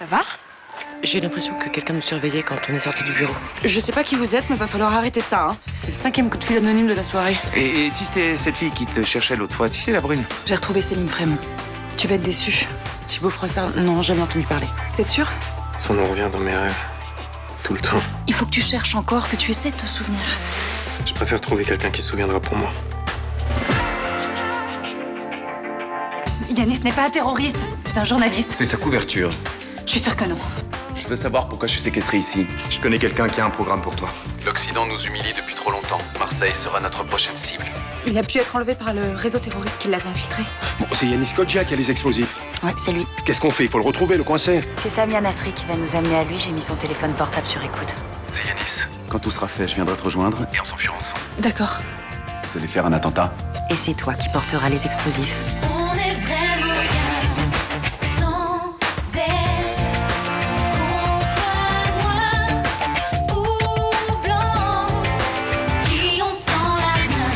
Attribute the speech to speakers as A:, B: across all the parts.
A: Ça va?
B: J'ai l'impression que quelqu'un nous surveillait quand on est sorti du bureau.
A: Je sais pas qui vous êtes, mais va falloir arrêter ça, hein. C'est le 5e coup de fil anonyme de la soirée.
C: Et si c'était cette fille qui te cherchait l'autre fois, tu sais, la brune?
D: J'ai retrouvé Céline Frémont. Tu vas être déçu.
A: Thibaut Froissart, non, jamais entendu parler.
D: T'es sûr?
E: Son nom revient dans mes rêves. Tout le temps.
D: Il faut que tu cherches encore, que tu essaies de te souvenir.
E: Je préfère trouver quelqu'un qui se souviendra pour moi.
D: Yanis n'est pas un terroriste, c'est un journaliste.
C: C'est sa couverture.
D: Je suis sûre que non.
C: Je veux savoir pourquoi je suis séquestré ici. Je connais quelqu'un qui a un programme pour toi.
E: L'Occident nous humilie depuis trop longtemps. Marseille sera notre prochaine cible.
D: Il a pu être enlevé par le réseau terroriste qui l'avait infiltré.
F: Bon, c'est Yanis Kodja qui a les explosifs.
G: Ouais, c'est lui.
F: Qu'est-ce qu'on fait? Il faut le retrouver, le coincé.
G: C'est Samia Nasri qui va nous amener à lui. J'ai mis son téléphone portable sur écoute.
E: C'est Yanis.
C: Quand tout sera fait, je viendrai te rejoindre.
E: Et on s'enfuira ensemble.
D: D'accord.
C: Vous allez faire un attentat.
G: Et c'est toi qui porteras les explosifs.
H: On est vraiment bien sans elle. Qu'on soit noir ou blanc, si on tend la main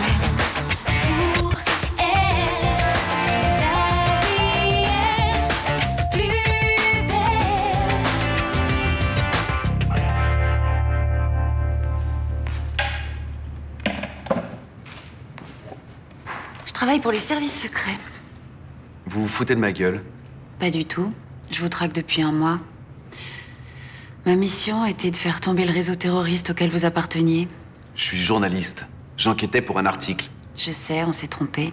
H: pour elle, la vie est plus belle.
G: Je travaille pour les services secrets.
C: Vous vous foutez de ma gueule?
G: Pas du tout. Je vous traque depuis un mois. Ma mission était de faire tomber le réseau terroriste auquel vous apparteniez.
C: Je suis journaliste. J'enquêtais pour un article.
G: Je sais, on s'est trompé.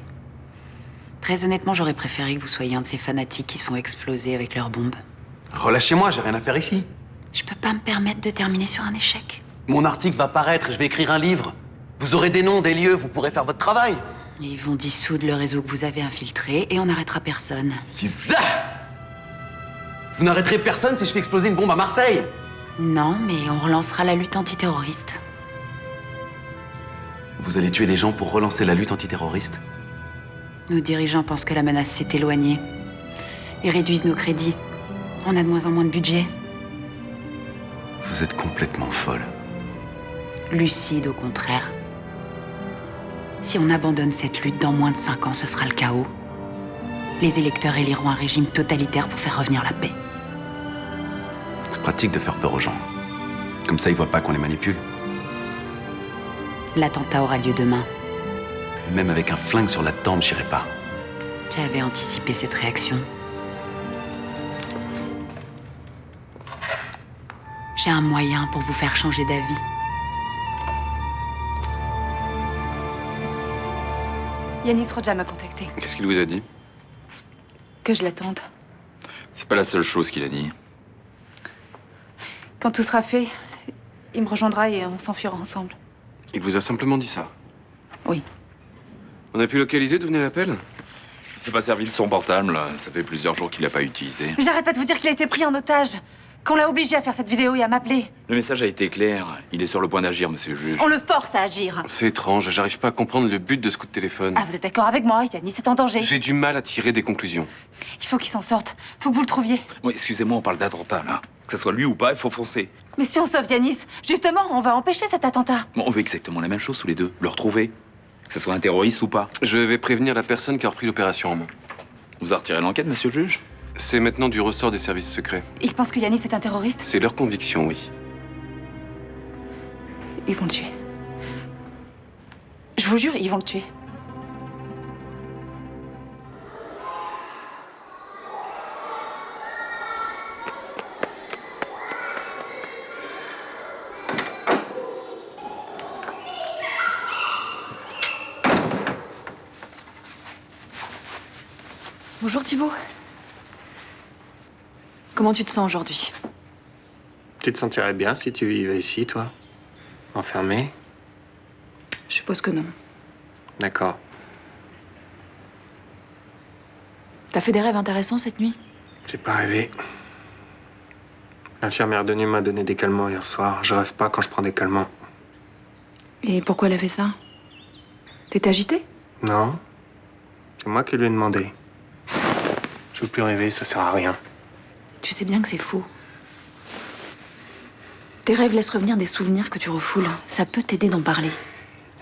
G: Très honnêtement, j'aurais préféré que vous soyez un de ces fanatiques qui se font exploser avec leurs bombes.
C: Relâchez-moi, j'ai rien à faire ici.
G: Je peux pas me permettre de terminer sur un échec.
C: Mon article va paraître et je vais écrire un livre. Vous aurez des noms, des lieux, vous pourrez faire votre travail.
G: Et ils vont dissoudre le réseau que vous avez infiltré et on n'arrêtera personne.
C: Ça! Vous n'arrêterez personne si je fais exploser une bombe à Marseille.
G: Non, mais on relancera la lutte antiterroriste.
C: Vous allez tuer des gens pour relancer la lutte antiterroriste?
G: Nos dirigeants pensent que la menace s'est éloignée. Ils réduisent nos crédits. On a de moins en moins de budget.
C: Vous êtes complètement folle.
G: Lucide, au contraire. Si on abandonne cette lutte dans moins de 5 ans, ce sera le chaos. Les électeurs éliront un régime totalitaire pour faire revenir la paix.
C: C'est pratique de faire peur aux gens. Comme ça, ils voient pas qu'on les manipule.
G: L'attentat aura lieu demain.
C: Même avec un flingue sur la tempe, j'irai pas.
G: J'avais anticipé cette réaction. J'ai un moyen pour vous faire changer d'avis.
D: Yanis Rodja m'a contacté.
I: Qu'est-ce qu'il vous a dit?
D: Que je l'attende.
I: C'est pas la seule chose qu'il a dit.
D: Quand tout sera fait, il me rejoindra et on s'enfuira ensemble.
I: Il vous a simplement dit ça?
D: Oui.
I: On a pu localiser d'où venait l'appel? Il s'est pas servi de son portable, là. Ça fait plusieurs jours qu'il l'a pas utilisé.
D: Mais j'arrête pas de vous dire qu'il a été pris en otage. Qu'on l'a obligé à faire cette vidéo et à m'appeler.
I: Le message a été clair. Il est sur le point d'agir, monsieur le juge.
D: On le force à agir.
I: C'est étrange, j'arrive pas à comprendre le but de ce coup de téléphone.
D: Ah, vous êtes d'accord avec moi? Yanis est en danger.
I: J'ai du mal à tirer des conclusions.
D: Il faut qu'il s'en sorte. Faut que vous le trouviez.
I: Bon, excusez-moi, on parle d'attentat, là. Que ce soit lui ou pas, il faut foncer.
D: Mais si on sauve Yanis, justement, on va empêcher cet attentat.
I: Bon, on veut exactement la même chose tous les deux. Le retrouver. Que ce soit un terroriste ou pas.
J: Je vais prévenir la personne qui a repris l'opération en main.
I: Vous a retiré l'enquête, monsieur le juge?
J: C'est maintenant du ressort des services secrets.
D: Ils pensent que Yanis est un terroriste.
J: C'est leur conviction, oui.
D: Ils vont le tuer. Je vous jure, ils vont le tuer. Bonjour Thibaut. Comment tu te sens aujourd'hui?
E: Tu te sentirais bien si tu vivais ici, toi? Enfermé?
D: Je suppose que non.
E: D'accord.
D: T'as fait des rêves intéressants cette nuit?
E: J'ai pas rêvé. L'infirmière de nuit m'a donné des calmants hier soir. Je rêve pas quand je prends des calmants.
D: Et pourquoi elle a fait ça? T'es agité?
E: Non. C'est moi qui lui ai demandé. Je veux plus rêver, ça sert à rien.
D: Tu sais bien que c'est faux. Tes rêves laissent revenir des souvenirs que tu refoules. Ça peut t'aider d'en parler.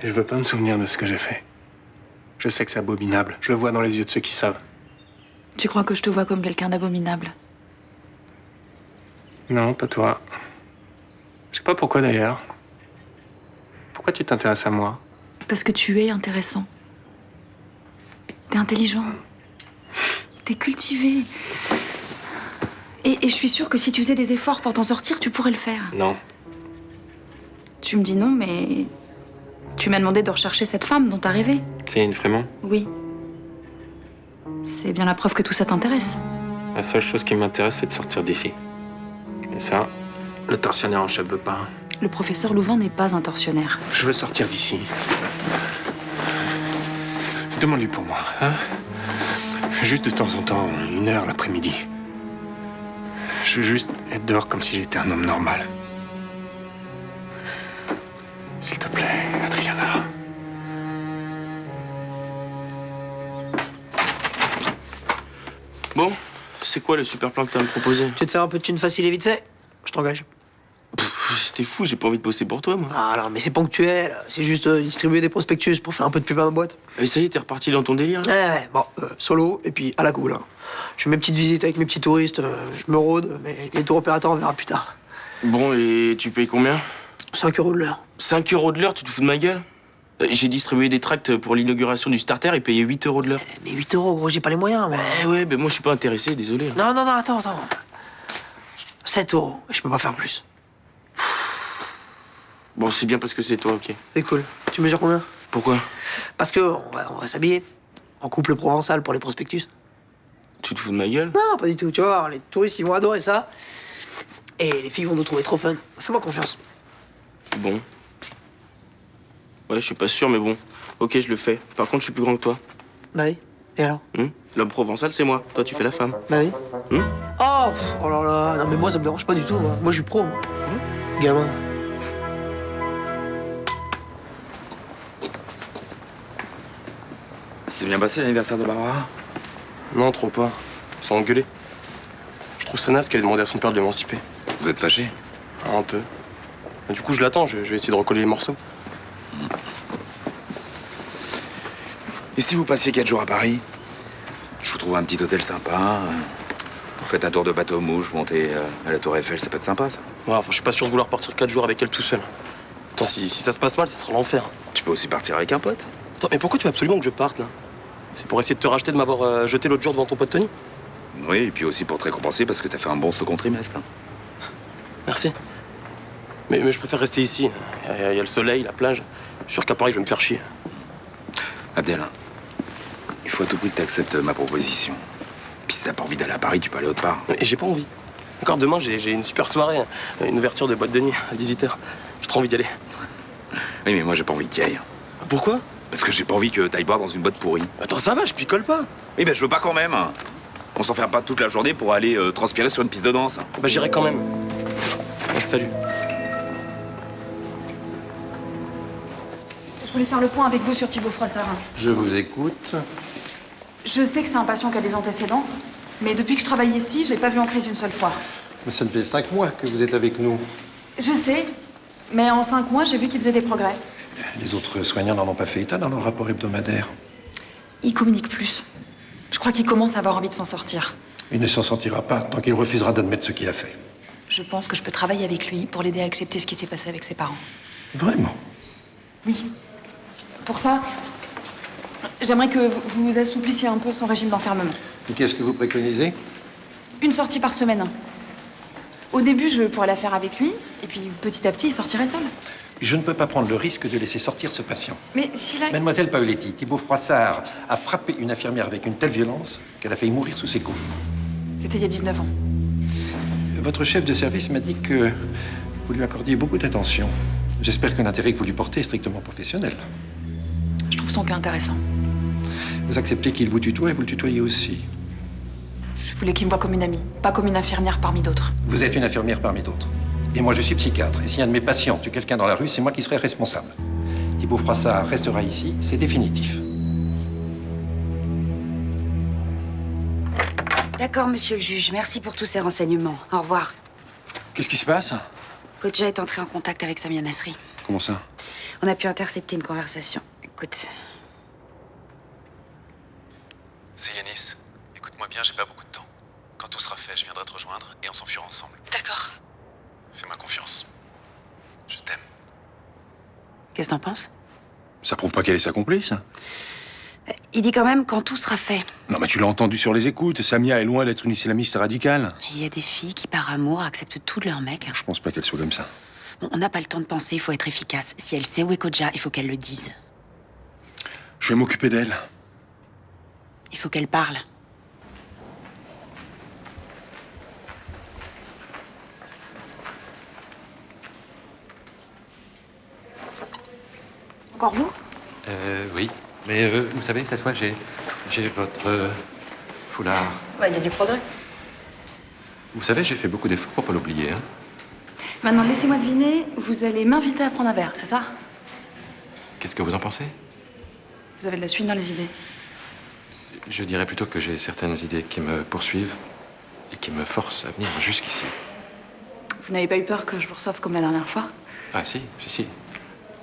E: Et je veux pas me souvenir de ce que j'ai fait. Je sais que c'est abominable. Je le vois dans les yeux de ceux qui savent.
D: Tu crois que je te vois comme quelqu'un d'abominable?
E: Non, pas toi. Je sais pas pourquoi d'ailleurs. Pourquoi tu t'intéresses à moi?
D: Parce que tu es intéressant. T'es intelligent. T'es cultivé. Et je suis sûre que si tu faisais des efforts pour t'en sortir, tu pourrais le faire.
E: Non.
D: Tu me dis non, mais tu m'as demandé de rechercher cette femme dont t'as rêvé.
E: Céline Frémont?
D: Oui. C'est bien la preuve que tout ça t'intéresse.
E: La seule chose qui m'intéresse, c'est de sortir d'ici. Et ça, le tortionnaire en chef veut pas.
D: Le professeur Louvain n'est pas un tortionnaire.
E: Je veux sortir d'ici. Demande-lui pour moi, hein? Juste de temps en temps, 1 heure l'après-midi. Je veux juste être dehors comme si j'étais un homme normal. S'il te plaît, Adriana.
K: Bon, c'est quoi le super plan que t'as à me proposer?
L: Tu veux te faire un peu de thune facile et vite fait? Je t'engage.
K: C'était fou, j'ai pas envie de bosser pour toi, moi.
L: Ah non, mais c'est ponctuel. C'est juste distribuer des prospectus pour faire un peu de pub à ma boîte.
K: Et ça y est, t'es reparti dans ton délire, là?
L: Ouais, bon, solo, et puis à la cool. Hein. Je fais mes petites visites avec mes petits touristes, je me rôde, mais les tours opérateurs, on verra plus tard.
K: Bon, et tu payes combien?
L: 5 € de l'heure.
K: 5 € de l'heure, tu te fous de ma gueule? J'ai distribué des tracts pour l'inauguration du starter et payé 8 € de l'heure.
L: Mais 8 €, gros, j'ai pas les moyens, moi.
K: Ouais, mais moi je suis pas intéressé, désolé.
L: Non, attends. 7 €, je peux pas faire plus.
K: Bon, c'est bien parce que c'est toi, ok.
L: C'est cool. Tu mesures combien?
K: Pourquoi?
L: Parce que on va s'habiller. En couple provençal pour les prospectus.
K: Tu te fous de ma gueule?
L: Non, pas du tout. Tu vas voir, les touristes, ils vont adorer ça. Et les filles vont nous trouver trop fun. Fais-moi confiance.
K: Bon. Ouais, je suis pas sûr, mais bon. Ok, je le fais. Par contre, je suis plus grand que toi.
L: Bah oui. Et alors?
K: L'homme provençal, c'est moi. Toi, tu fais la femme.
L: Bah oui. Oh là là. Non, mais moi, ça me dérange pas du tout. Moi, je suis pro, moi. Gamin.
I: C'est bien passé l'anniversaire de Barbara?
E: Non, trop pas. Ils sont engueulés. Je trouve ça naze qu'elle ait demandé à son père de l'émanciper.
I: Vous êtes fâchés?
E: Un peu. Du coup, je l'attends. Je vais essayer de recoller les morceaux.
I: Et si vous passiez 4 jours à Paris? Je vous trouve un petit hôtel sympa. Vous faites un tour de bateau mouche, vous montez à la Tour Eiffel, ça peut être sympa, ça.
E: Ouais, enfin, je suis pas sûr de vouloir partir 4 jours avec elle tout seul. Attends, si ça se passe mal, ça sera l'enfer.
I: Tu peux aussi partir avec un pote.
E: Attends, mais pourquoi tu veux absolument que je parte, là? C'est pour essayer de te racheter de m'avoir jeté l'autre jour devant ton pote Tony?
I: Oui, et puis aussi pour te récompenser parce que t'as fait un bon second trimestre.
E: Merci. Mais je préfère rester ici. Il y a le soleil, la plage. Je suis sûr qu'à Paris, je vais me faire chier.
I: Abdel, il faut à tout prix que t'acceptes ma proposition. Puis si t'as pas envie d'aller à Paris, tu peux aller autre part.
E: Et j'ai pas envie. Encore demain, j'ai une super soirée, une ouverture de boîte de nuit à 18h. J'ai trop envie d'y aller.
I: Oui, mais moi, j'ai pas envie que t'y ailles.
E: Pourquoi?
I: Parce que j'ai pas envie que t'ailles boire dans une boîte pourrie.
E: Attends, ça va, je picole pas.
I: Oui, ben je veux pas quand même. On s'enferme pas toute la journée pour aller transpirer sur une piste de danse.
E: Bah j'irai quand même. Salut.
D: Je voulais faire le point avec vous sur Thibaut Froissart.
F: Je vous écoute.
D: Je sais que c'est un patient qui a des antécédents, mais depuis que je travaille ici, je l'ai pas vu en crise une seule fois.
F: Mais ça ne fait 5 mois que vous êtes avec nous.
D: Je sais, mais en 5 mois, j'ai vu qu'il faisait des progrès.
F: Les autres soignants n'en ont pas fait état dans leur rapport hebdomadaire.
D: Il communique plus. Je crois qu'il commence à avoir envie de s'en sortir.
F: Il ne s'en sortira pas tant qu'il refusera d'admettre ce qu'il a fait.
D: Je pense que je peux travailler avec lui pour l'aider à accepter ce qui s'est passé avec ses parents.
F: Vraiment?
D: Oui. Pour ça, j'aimerais que vous assouplissiez un peu son régime d'enfermement.
F: Et qu'est-ce que vous préconisez?
D: Une sortie par semaine. Au début, je pourrais la faire avec lui, et puis petit à petit, il sortirait seul.
F: Je ne peux pas prendre le risque de laisser sortir ce patient.
D: Mais s'il a...
F: Mademoiselle Paoletti, Thibaut Froissart a frappé une infirmière avec une telle violence qu'elle a failli mourir sous ses coups.
D: C'était il y a 19 ans.
F: Votre chef de service m'a dit que vous lui accordiez beaucoup d'attention. J'espère que l'intérêt que vous lui portez est strictement professionnel.
D: Je trouve son cas intéressant.
F: Vous acceptez qu'il vous tutoie et vous le tutoyez aussi.
D: Je voulais qu'il me voie comme une amie, pas comme une infirmière parmi d'autres.
F: Vous êtes une infirmière parmi d'autres. Et moi, je suis psychiatre. Et si un de mes patients tue quelqu'un dans la rue, c'est moi qui serai responsable. Thibaut Froissart restera ici, c'est définitif.
G: D'accord, monsieur le juge. Merci pour tous ces renseignements. Au revoir.
F: Qu'est-ce qui se passe?
G: Kodja est entré en contact avec Samia Nasri.
F: Comment ça?
G: On a pu intercepter une conversation. Écoute.
J: C'est Yanis. Écoute-moi bien, j'ai pas beaucoup de temps.
C: Quand tout sera fait, je viendrai te rejoindre et on s'enfuira ensemble.
B: D'accord.
C: Fais-moi confiance. Je t'aime.
G: Qu'est-ce que t'en penses?
M: Ça prouve pas qu'elle est sa complice.
G: Il dit quand même quand tout sera fait.
M: Non, mais tu l'as entendu sur les écoutes. Samia est loin d'être une islamiste radicale.
G: Il y a des filles qui, par amour, acceptent tout de leur mec.
M: Je pense pas qu'elle soit comme ça.
G: Bon, on n'a pas le temps de penser, il faut être efficace. Si elle sait où est Kodja, il faut qu'elle le dise.
M: Je vais m'occuper d'elle.
G: Il faut qu'elle parle. Encore vous?
F: Oui. Mais vous savez, cette fois, j'ai votre foulard.
D: Ouais, il y a du progrès.
F: Vous savez, j'ai fait beaucoup d'efforts pour pas l'oublier. Hein.
D: Maintenant, laissez-moi deviner, vous allez m'inviter à prendre un verre, c'est ça?
F: Qu'est-ce que vous en pensez?
D: Vous avez de la suite dans les idées.
F: Je dirais plutôt que j'ai certaines idées qui me poursuivent et qui me forcent à venir jusqu'ici.
D: Vous n'avez pas eu peur que je vous reçoive comme la dernière fois?
F: Ah si.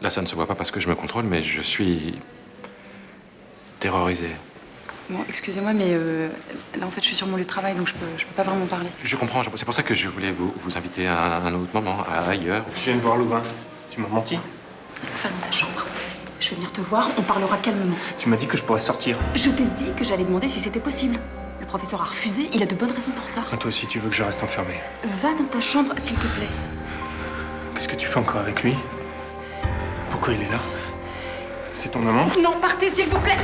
F: Là, ça ne se voit pas parce que je me contrôle, mais je suis terrorisé.
D: Bon, excusez-moi, mais là, en fait, je suis sur mon lieu de travail, donc je peux pas vraiment parler.
F: Je comprends. C'est pour ça que je voulais vous inviter à un autre moment, ailleurs.
E: Je viens de voir Louvain. Tu m'as menti?
D: Va dans ta chambre. Je vais venir te voir, on parlera calmement.
E: Tu m'as dit que je pourrais sortir.
D: Je t'ai dit que j'allais demander si c'était possible. Le professeur a refusé, il a de bonnes raisons pour ça.
E: Ah, toi aussi, tu veux que je reste enfermé?
D: Va dans ta chambre, s'il te plaît.
E: Qu'est-ce que tu fais encore avec lui? Pourquoi il est là? C'est ton amant?
D: Non, partez, s'il vous plaît.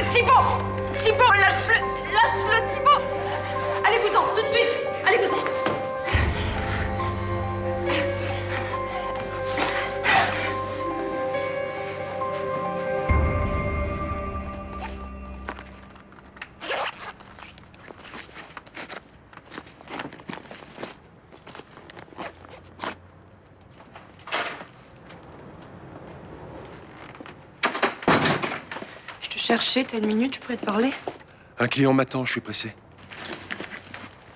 D: Thibaut, lâche-le. Lâche-le, Thibaut. Allez-vous-en, tout de suite. Allez-vous-en.
A: Chercher, t'as une minute, je pourrais te parler?
M: Un client m'attend, je suis pressé.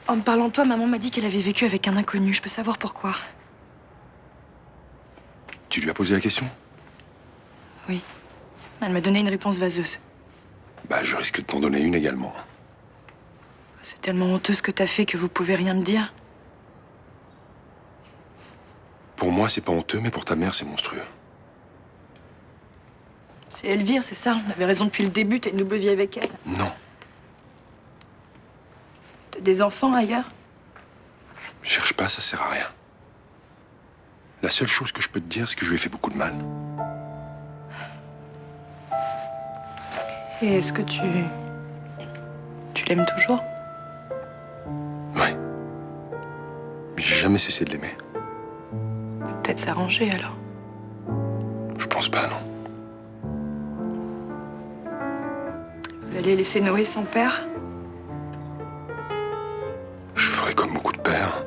A: En me parlant de toi, maman m'a dit qu'elle avait vécu avec un inconnu. Je peux savoir pourquoi?
M: Tu lui as posé la question?
A: Oui. Elle m'a donné une réponse vaseuse.
M: Bah, je risque de t'en donner une également.
A: C'est tellement honteux ce que t'as fait que vous pouvez rien me dire.
M: Pour moi, c'est pas honteux, mais pour ta mère, c'est monstrueux.
A: C'est Elvire, c'est ça? On avait raison depuis le début, t'as une double vie avec elle.
M: Non.
A: T'as des enfants ailleurs?
M: Cherche pas, ça sert à rien. La seule chose que je peux te dire, c'est que je lui ai fait beaucoup de mal.
A: Et est-ce que tu l'aimes toujours?
M: Ouais. J'ai jamais cessé de l'aimer.
A: Peut-être s'arranger alors.
M: Je pense pas, non.
A: Vous allez laisser Noé son père?
M: Je ferai comme beaucoup de pères.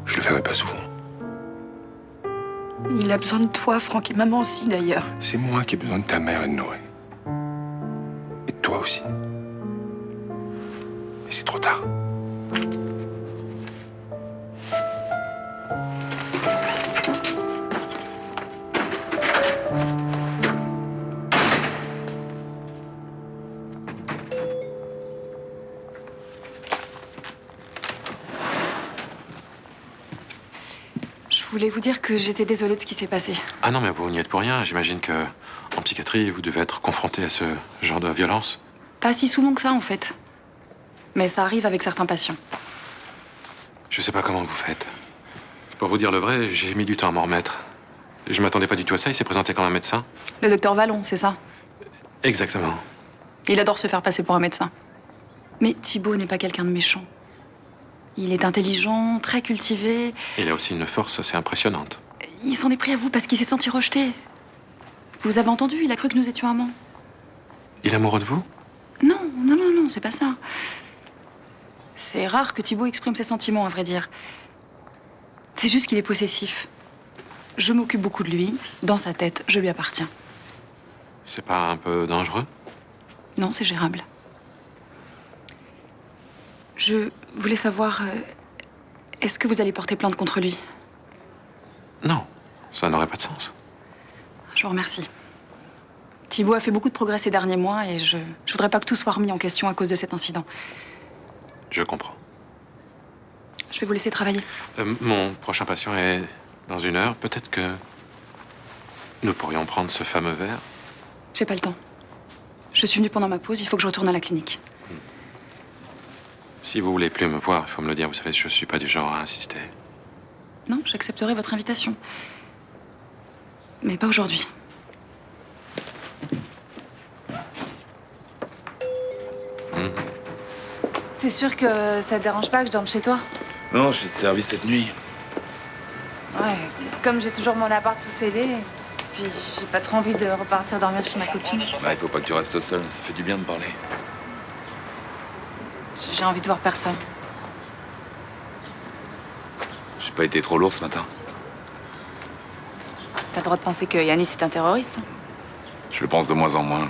M: Je le verrai pas souvent.
A: Il a besoin de toi, Franck, et maman aussi d'ailleurs.
M: C'est moi qui ai besoin de ta mère et de Noé. Et de toi aussi. Mais c'est trop tard.
D: Je voulais vous dire que j'étais désolée de ce qui s'est passé.
F: Ah non, mais vous n'y êtes pour rien. J'imagine que en psychiatrie, vous devez être confronté à ce genre de violence.
D: Pas si souvent que ça, en fait. Mais ça arrive avec certains patients.
F: Je sais pas comment vous faites. Pour vous dire le vrai, j'ai mis du temps à m'en remettre. Je m'attendais pas du tout à ça. Il s'est présenté comme un médecin.
D: Le docteur Vallon, c'est ça?
F: Exactement.
D: Il adore se faire passer pour un médecin. Mais Thibaut n'est pas quelqu'un de méchant. Il est intelligent, très cultivé.
F: Il a aussi une force assez impressionnante.
D: Il s'en est pris à vous parce qu'il s'est senti rejeté. Vous avez entendu, il a cru que nous étions amants.
F: Il est amoureux de vous?
D: Non, c'est pas ça. C'est rare que Thibaut exprime ses sentiments, à vrai dire. C'est juste qu'il est possessif. Je m'occupe beaucoup de lui. Dans sa tête, je lui appartiens.
F: C'est pas un peu dangereux?
D: Non, c'est gérable. Je voulais savoir, est-ce que vous allez porter plainte contre lui?
F: Non, ça n'aurait pas de sens.
D: Je vous remercie. Thibaut a fait beaucoup de progrès ces derniers mois et je voudrais pas que tout soit remis en question à cause de cet incident.
N: Je comprends.
D: Je vais vous laisser travailler.
N: Mon prochain patient est dans 1 heure. Peut-être que nous pourrions prendre ce fameux verre.
D: J'ai pas le temps. Je suis venue pendant ma pause, il faut que je retourne à la clinique.
N: Si vous voulez plus me voir, il faut me le dire. Vous savez, je suis pas du genre à insister.
D: Non, j'accepterai votre invitation. Mais pas aujourd'hui.
O: C'est sûr que ça te dérange pas que je dorme chez toi?
I: Non, je suis de service cette nuit.
O: Ouais, comme j'ai toujours mon appart tout scellé, puis j'ai pas trop envie de repartir dormir chez ma copine.
I: Bah, il faut pas que tu restes seul, ça fait du bien de parler.
O: J'ai envie de voir personne.
I: J'ai pas été trop lourd ce matin.
O: T'as le droit de penser que Yanis est un terroriste?
I: Je le pense de moins en moins.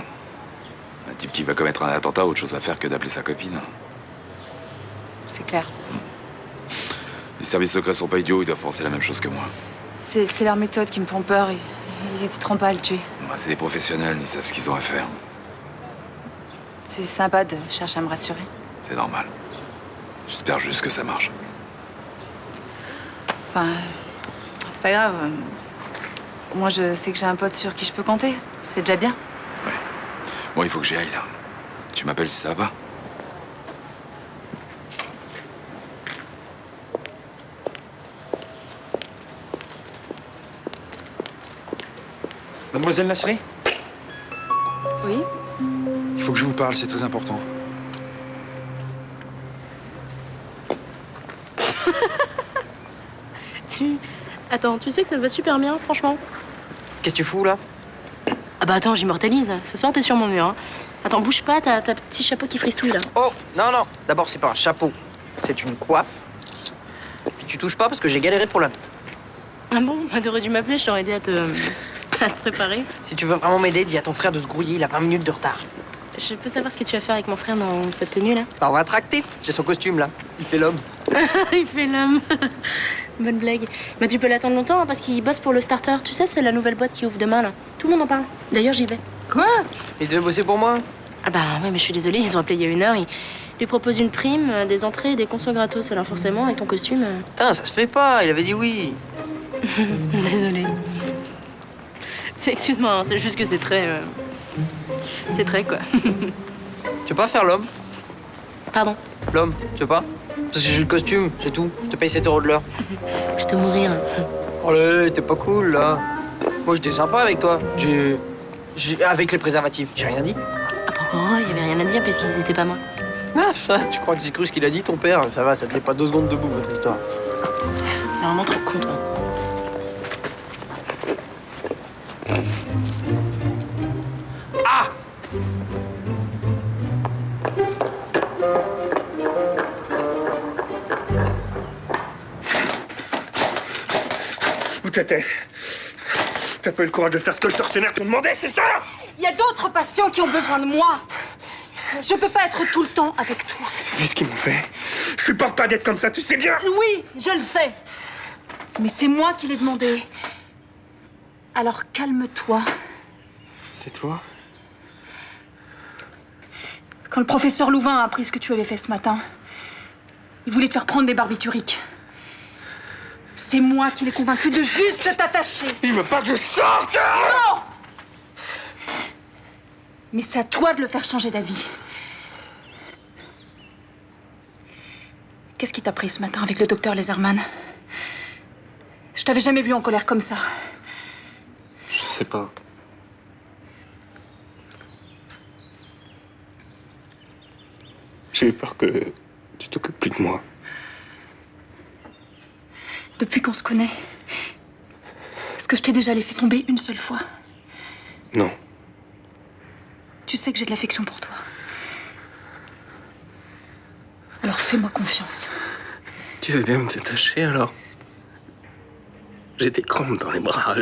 I: Un type qui va commettre un attentat a autre chose à faire que d'appeler sa copine.
O: C'est clair.
I: Les services secrets sont pas idiots, ils doivent penser la même chose que moi.
O: C'est leurs méthodes qui me font peur. Ils hésiteront pas à le tuer.
I: Bah, c'est des professionnels, ils savent ce qu'ils ont à faire.
O: C'est sympa de chercher à me rassurer.
I: C'est normal. J'espère juste que ça marche.
O: Enfin, c'est pas grave. Moi, je sais que j'ai un pote sur qui je peux compter. C'est déjà bien.
I: Bon, il faut que j'y aille là. Tu m'appelles si ça va pas?
P: Mademoiselle Nasri?
O: Oui?
P: Il faut que je vous parle, c'est très important.
Q: Attends, tu sais que ça te va super bien, franchement.
L: Qu'est-ce que tu fous là?
Q: Ah bah attends, j'immortalise. Ce soir, t'es sur mon mur. Hein. Attends, bouge pas, t'as petit chapeau qui fristouille là.
L: Oh, non, non. D'abord, c'est pas un chapeau. C'est une coiffe. Puis tu touches pas parce que j'ai galéré pour la mettre.
Q: Ah bon? Bah, t'aurais dû m'appeler, je t'aurais aidé à te préparer.
L: Si tu veux vraiment m'aider, dis à ton frère de se grouiller, il a 20 minutes de retard.
Q: Je peux savoir ce que tu vas faire avec mon frère dans cette tenue là?
L: Bah, on va tracter. J'ai son costume là. Il fait l'homme.
Q: Il fait l'homme. Bonne blague. Mais tu peux l'attendre longtemps hein, parce qu'il bosse pour le Starter. Tu sais, c'est la nouvelle boîte qui ouvre demain là. Tout le monde en parle. D'ailleurs, j'y vais.
L: Quoi? Il devait bosser pour moi?
Q: Ah bah ouais, mais je suis désolée, ils ont appelé il y a 1 heure. Ils lui proposent une prime, des entrées et des consos gratos. Alors forcément, avec ton costume...
L: Putain, ça se fait pas. Il avait dit oui.
Q: Désolée. Excuse-moi, hein, c'est juste que c'est très... C'est très quoi.
L: Tu veux pas faire l'homme?
Q: Pardon?
L: L'homme, tu veux pas? Parce que j'ai le costume, c'est tout. Je te paye 7 € de l'heure.
Q: Je te mourir.
L: Allez, t'es pas cool là. Moi j'étais sympa avec toi. Avec les préservatifs, j'ai rien dit.
Q: Ah pourquoi? Il y avait rien à dire puisqu'ils étaient pas moi.
L: Ah, ça, tu crois que j'ai cru ce qu'il a dit ton père? Ça va, ça te met pas 2 secondes debout votre histoire.
Q: C'est vraiment trop con toi.
L: Ah!
E: Où t'étais? T'as pas eu le courage de faire ce que le tortionnaire t'a demandé, c'est ça?
D: Il y a d'autres patients qui ont besoin de moi. Je peux pas être tout le temps avec toi.
E: T'as vu ce qu'ils m'ont fait? Je supporte pas d'être comme ça, tu sais bien.
D: Oui, je le sais. Mais c'est moi qui l'ai demandé. Alors calme-toi.
E: C'est toi?
D: Quand le professeur Louvain a appris ce que tu avais fait ce matin, il voulait te faire prendre des barbituriques. C'est moi qui l'ai convaincu de juste t'attacher.
E: Il veut pas que je sorte!
D: Non! Mais c'est à toi de le faire changer d'avis. Qu'est-ce qui t'a pris ce matin avec le docteur Laserman? Je t'avais jamais vu en colère comme ça.
E: Je sais pas. J'ai eu peur que tu t'occupes plus de moi.
D: Depuis qu'on se connaît, est-ce que je t'ai déjà laissé tomber une seule fois?
E: Non.
D: Tu sais que j'ai de l'affection pour toi. Alors fais-moi confiance.
E: Tu veux bien me détacher alors? J'ai des crampes dans les bras,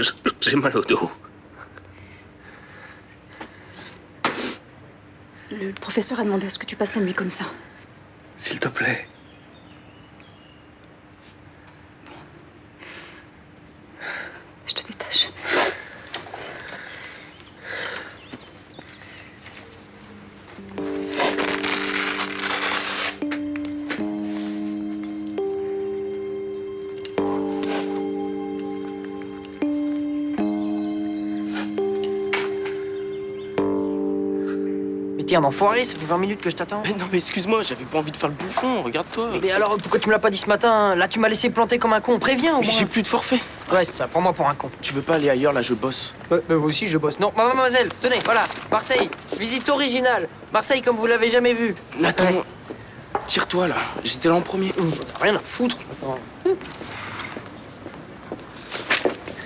E: j'ai mal au dos.
D: Le professeur a demandé à ce que tu passes la nuit comme ça.
E: S'il te plaît.
D: Je te détache.
L: Tiens, d'enfoiré, ça fait 20 minutes que je t'attends.
K: Mais non, mais excuse-moi, j'avais pas envie de faire le bouffon, regarde-toi.
L: Mais alors, pourquoi tu me l'as pas dit ce matin? Là, tu m'as laissé planter comme un con. Préviens au
K: Mais
L: moins.
K: j'ai plus de forfait.
L: Ouais, c'est ça, prends-moi pour un con.
K: Tu veux pas aller ailleurs, là, je bosse.
L: Moi aussi, je bosse. Non, mademoiselle, tenez, voilà, Marseille, visite originale. Marseille comme vous l'avez jamais vu.
K: Nathan, tire-toi, là. J'étais là en premier.
L: J'en ai rien à foutre. Attends.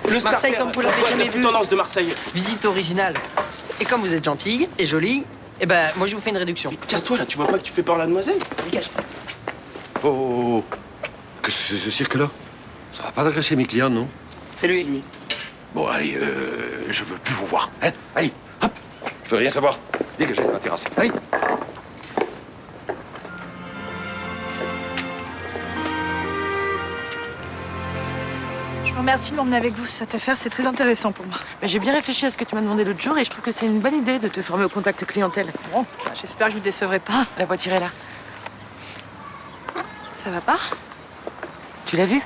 K: Le
L: Marseille
K: starter,
L: comme vous l'avez jamais vu.
K: Tendance de Marseille.
L: Visite originale. Et comme vous êtes gentille et jolie, eh ben, moi, je vous fais une réduction.
K: Casse-toi, là, tu vois pas que tu fais peur à la demoiselle?
L: Dégage.
M: Oh. Qu'est-ce que c'est ce cirque-là? Ça va pas d'agresser mes clients, non?
L: C'est lui.
M: Bon, allez, je veux plus vous voir. Hein? Allez, hop. Je veux rien savoir. Dégagez de la terrasse. Allez.
O: Je vous remercie de m'emmener avec vous. Cette affaire, c'est très intéressant pour moi.
B: Mais j'ai bien réfléchi à ce que tu m'as demandé l'autre jour et je trouve que c'est une bonne idée de te former au contact clientèle.
O: Bon, j'espère que je vous décevrai pas.
B: La voiture est là.
O: Ça va pas?
B: Tu l'as vu?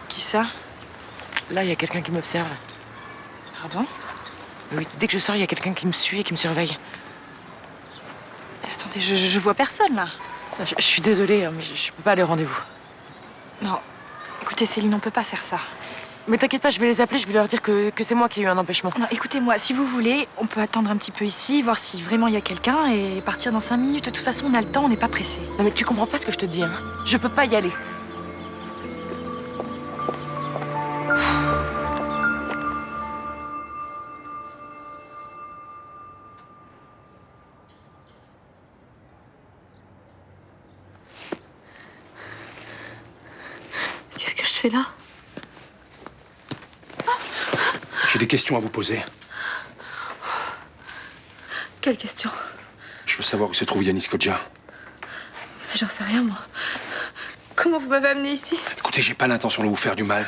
O: Qui ça?
B: Là, il y a quelqu'un qui m'observe.
O: Pardon?
B: Oui, dès que je sors, il y a quelqu'un qui me suit et qui me surveille.
O: Attendez, je vois personne, là.
B: Je suis désolée, hein, mais je peux pas aller au rendez-vous.
O: Non. Écoutez, Céline, on peut pas faire ça.
B: Mais t'inquiète pas, je vais les appeler, je vais leur dire que c'est moi qui ai eu un empêchement.
O: Non, écoutez-moi, si vous voulez, on peut attendre un petit peu ici, voir si vraiment il y a quelqu'un et partir dans 5 minutes. De toute façon, on a le temps, on n'est pas pressé.
B: Non mais tu comprends pas ce que je te dis, hein. Je peux pas y aller.
O: Qu'est-ce que je fais là?
M: J'ai des questions à vous poser.
O: Quelle question?
M: Je veux savoir où se trouve Yanis Kodja.
O: Mais j'en sais rien, moi. Comment vous m'avez amené ici?
M: Écoutez, j'ai pas l'intention de vous faire du mal.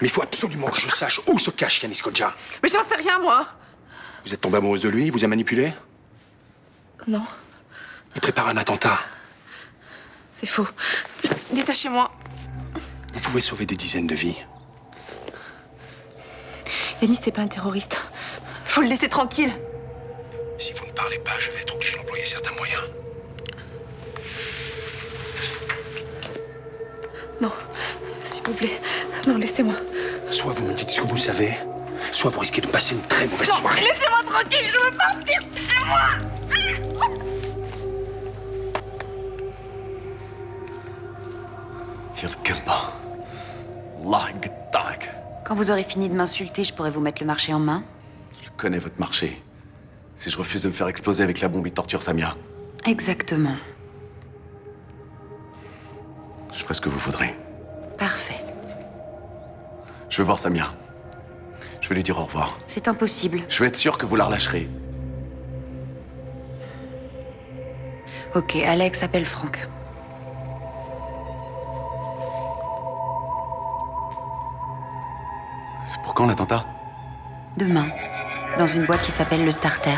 M: Mais il faut absolument que je sache où se cache Yanis Kodja.
O: Mais j'en sais rien, moi.
M: Vous êtes tombée amoureuse de lui? Il vous a manipulé?
O: Non,
M: Il prépare un attentat.
O: c'est faux. Détachez-moi.
M: Vous pouvez sauver des dizaines de vies.
O: Yanis, c'est pas un terroriste. Faut le laisser tranquille.
M: Si vous ne parlez pas, je vais être obligé d'employer certains moyens.
O: Non, s'il vous plaît. Non, laissez-moi.
M: Soit vous me dites ce que vous savez, soit vous risquez de passer une très mauvaise
O: Non,
M: soirée.
O: laissez-moi tranquille, je veux partir. Laissez-moi.
G: Quand vous aurez fini de m'insulter, je pourrais vous mettre le marché en main.
C: Je connais votre marché. Si je refuse de me faire exploser avec la bombe, il torture Samia.
G: Exactement.
C: Je ferai ce que vous voudrez.
G: Parfait.
C: Je veux voir Samia. Je vais lui dire au revoir.
G: C'est impossible.
C: Je veux être sûr que vous la relâcherez.
G: Ok, Alex appelle Franck.
C: C'est pour quand l'attentat?
G: Demain, dans une boîte qui s'appelle le Starter.